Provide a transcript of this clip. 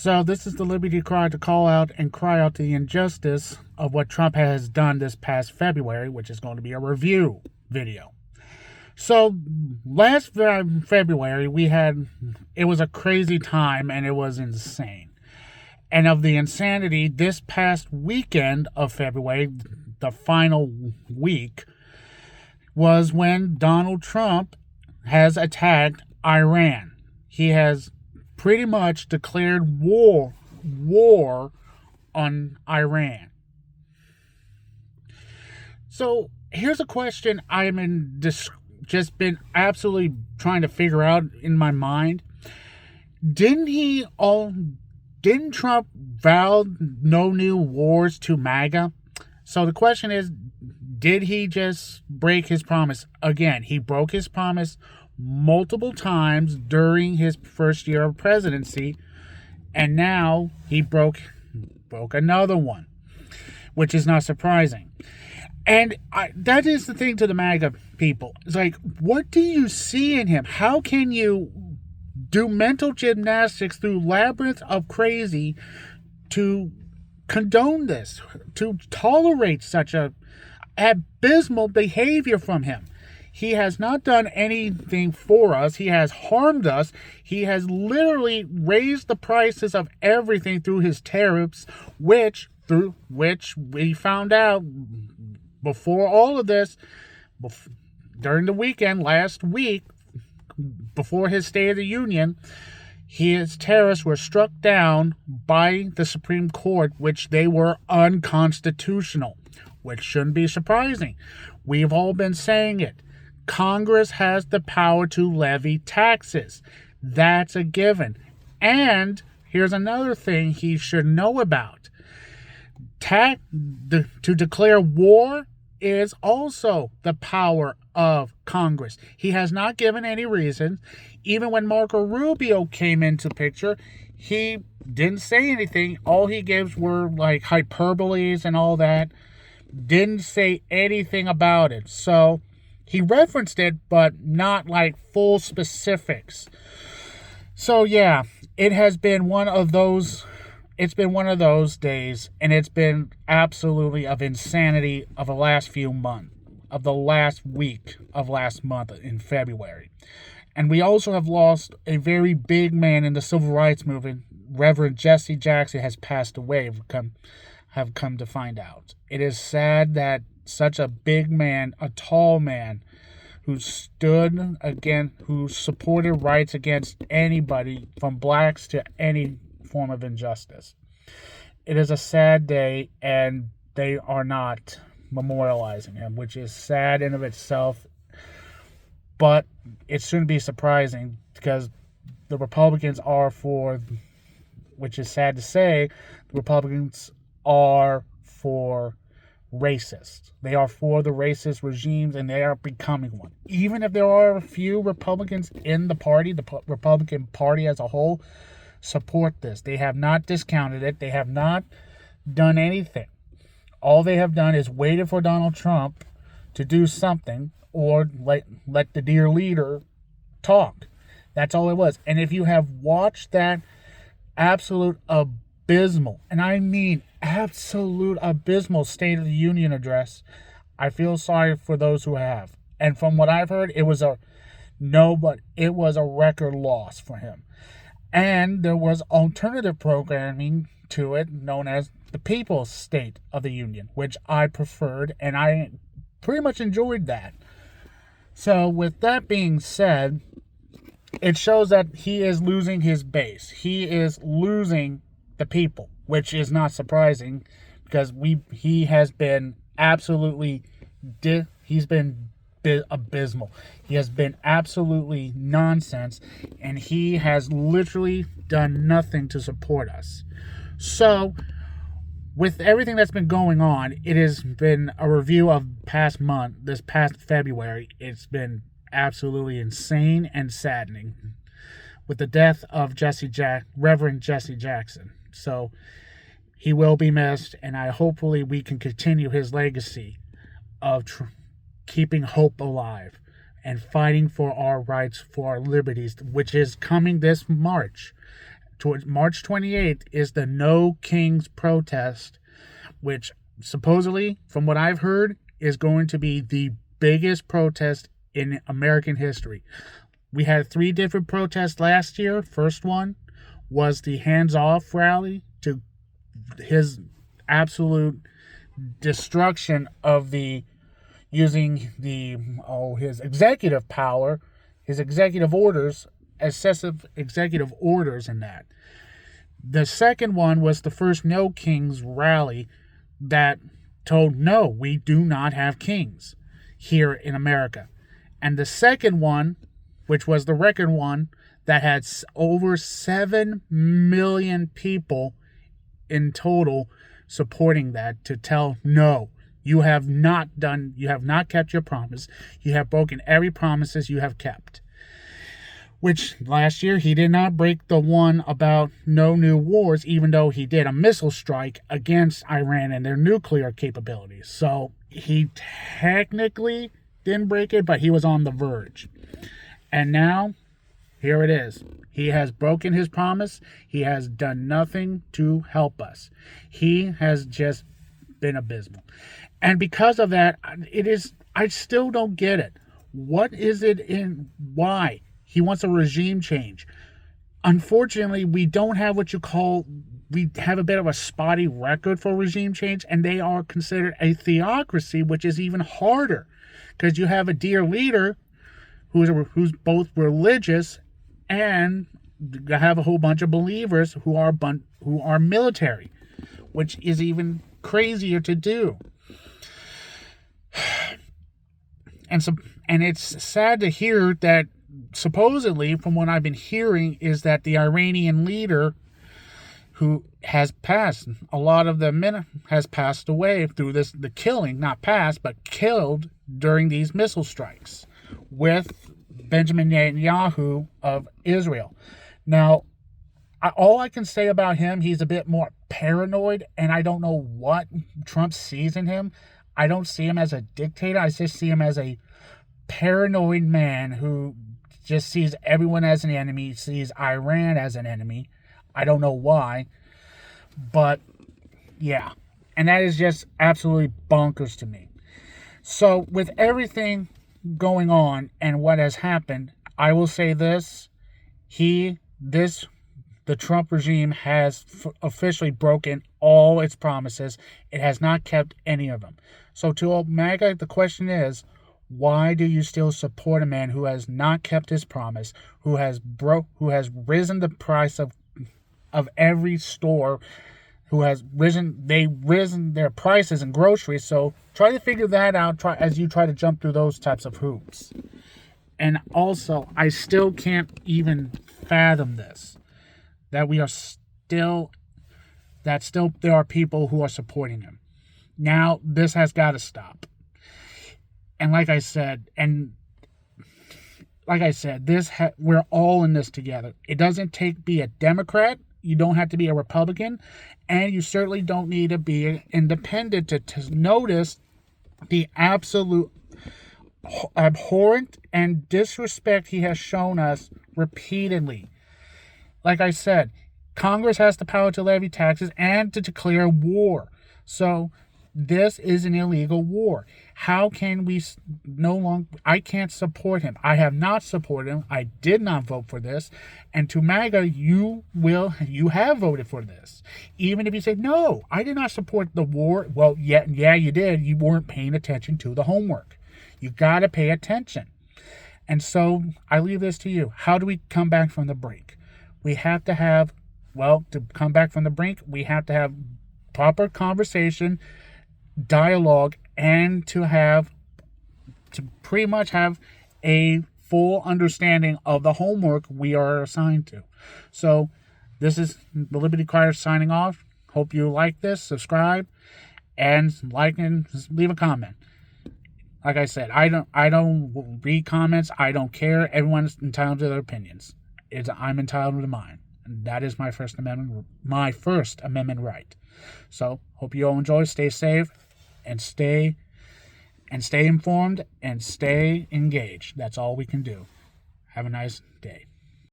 So this is the Liberty Cry to call out and cry out the injustice of what Trump has done this past February, which is going to be a review video. So last February it was a crazy time and it was insane. And of the insanity, this past weekend of February, the final week, was when Donald Trump has attacked Iran. He has pretty much declared war on Iran. So here's a question just been absolutely trying to figure out in my mind. Didn't Trump vow no new wars to MAGA? So the question is, did he just break his promise? Again, he broke his promise multiple times during his first year of presidency, and now he broke another one, which is not surprising. And that is the thing to the MAGA people. It's like, what do you see in him? How can you do mental gymnastics through labyrinth of crazy to condone this, to tolerate such a abysmal behavior from him? He has not done anything for us. He has harmed us. He has literally raised the prices of everything through his tariffs, which we found out before all of this, during the weekend last week, before his State of the Union, his tariffs were struck down by the Supreme Court, which they were unconstitutional, which shouldn't be surprising. We've all been saying it. Congress has the power to levy taxes. That's a given. And here's another thing he should know about. To declare war is also the power of Congress. He has not given any reason. Even when Marco Rubio came into the picture, he didn't say anything. All he gives were like hyperboles and all that. Didn't say anything about it. So he referenced it, but not like full specifics. So yeah, it has been one of those. It's been one of those days, and it's been absolutely of insanity of the last few months, of the last week of last month in February. And we also have lost a very big man in the civil rights movement. Reverend Jesse Jackson has passed away, have come to find out. It is sad that such a big man, a tall man, who supported rights against anybody, from blacks to any form of injustice. It is a sad day, and they are not memorializing him, which is sad in of itself. But it shouldn't be surprising, because the Republicans are for, which is sad to say, the Republicans are for racists. They are for the racist regimes, and they are becoming one. Even if there are a few Republicans in the party, the Republican Party as a whole support this. They have not discounted it. They have not done anything. All they have done is waited for Donald Trump to do something, or let the dear leader talk. That's all it was. And if you have watched that absolute abysmal, and I mean absolute abysmal State of the Union address, I feel sorry for those who have. And from what I've heard, it was a record loss for him. And there was alternative programming to it known as the People's State of the Union, which I preferred, and I pretty much enjoyed that. So with that being said, it shows that he is losing his base. He is losing the people, which is not surprising, because he has been absolutely abysmal. He has been absolutely nonsense, and he has literally done nothing to support us. So with everything that's been going on, it has been a review of this past February. It's been absolutely insane and saddening with the death of Reverend Jesse Jackson. So he will be missed, and hopefully we can continue his legacy of keeping hope alive and fighting for our rights, for our liberties, which is coming this March. towards March 28th is the No Kings protest, which supposedly, from what I've heard, is going to be the biggest protest in American history. We had 3 different protests last year. First one was the hands-off rally to his absolute destruction of using his executive power, his executive orders, excessive executive orders in that. The second one was the first No Kings rally that told, no, we do not have kings here in America. And the second one, which was the record one, that had over 7 million people in total supporting that, to tell, no, you have not kept your promise. You have broken every promises you have kept. Which last year he did not break the one about no new wars, even though he did a missile strike against Iran and their nuclear capabilities. So he technically didn't break it, but he was on the verge. And now, here it is. He has broken his promise. He has done nothing to help us. He has just been abysmal. And because of that, I still don't get it. What is it in why? He wants a regime change. Unfortunately, we don't have we have a bit of a spotty record for regime change, and they are considered a theocracy, which is even harder, because you have a dear leader who's both religious and have a whole bunch of believers who are military, which is even crazier to do. And it's sad to hear that supposedly, from what I've been hearing, is that the Iranian leader who has passed, a lot of the men has passed away through the killing, not passed, but killed during these missile strikes with Benjamin Netanyahu of Israel. Now, all I can say about him, he's a bit more paranoid, and I don't know what Trump sees in him. I don't see him as a dictator. I just see him as a paranoid man who just sees everyone as an enemy, sees Iran as an enemy. I don't know why, but yeah. And that is just absolutely bonkers to me. So with everything going on and what has happened, I will say this. The Trump regime has officially broken all its promises. It has not kept any of them. So to MAGA, the question is, why do you still support a man who has not kept his promise, who has risen the price of every store, who has risen their prices in groceries? So try to figure that out as you try to jump through those types of hoops. And also, I still can't even fathom this, that there are people who are supporting him. Now, this has got to stop. And like I said, we're all in this together. It doesn't take be a Democrat. You don't have to be a Republican. And you certainly don't need to be independent to notice the absolute abhorrent and disrespect he has shown us repeatedly. Like I said, Congress has the power to levy taxes and to declare war. So this is an illegal war. How can we I can't support him. I have not supported him. I did not vote for this. And to MAGA, you have voted for this. Even if you say, no, I did not support the war. Well, yeah, you did. You weren't paying attention to the homework. You got to pay attention. And so I leave this to you. How do we come back from the brink? We have to have, to come back from the brink, we have to have proper conversation, dialogue, and to pretty much have a full understanding of the homework we are assigned to. So this is the Liberty Crier signing off. Hope you like this. Subscribe and like and leave a comment. Like I said, I don't read comments. I don't care. Everyone's entitled to their opinions. I'm entitled to mine. And that is my First Amendment right. So hope you all enjoy. Stay safe and stay informed and stay engaged. That's all we can do. Have a nice day.